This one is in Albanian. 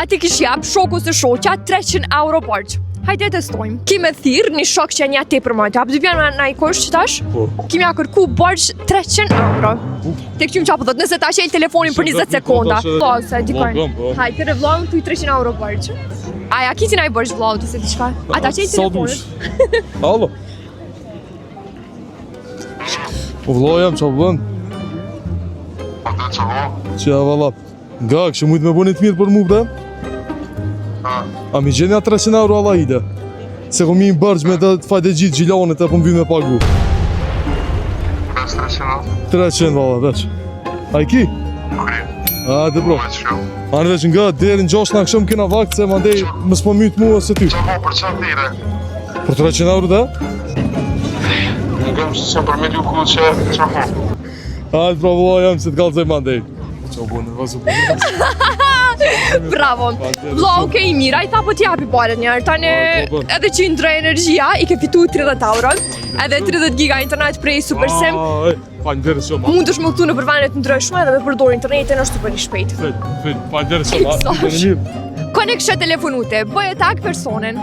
Ati kish jap shoku së shoqja 300 euro borç. Hajde testojmë. Ki me thirr një shok që një tepër më hap. Do vjen na i kosh tash? Po. Kimi ja kërku borç 300 euro. Tek qym çapo thot, nëse ta shej telefonin për 20 sekonda. Po, sa dikon. Hajde të vllahun tu 300 euro borç. Aja kiti na i borç vllahu se diçka. Ata shej telefonin. Allo. Po vllau jam çfarë bën? Që valla. Nga kështë mujtë me bonit mirë për mu pëtë? A mi gjenja 300 euro alla ide. Se kom i bërgj me të fajt e gjitë gjilonit e po m'vim me pagu. 300 valla veç. A i ki? A dhe bro. Anë veç nga deri në 6 në këshëm kena vakt se ma ndej më s'po mytë mu ose ty. Qa po për qatë dire? Për 300 euro dhe? Në gëmë që që për me lju ku që qa po? Hajtë bravo jam se t'kallëzoj ma ndej. Qa bo në vazu për Bravo. Vllau ke i mira, i tha po t'japi paret njerë. Tani edhe që i ndre energjia, i ke fitu 30 euro. Edhe 30 giga internet prej Supersim. Faleminderit shumë. Mund të shmëktu në përvene të ndryshme edhe me përdor internetin është super i shpejt. Faleminderit shumë. Konek shë telefonute, bëje tag personin.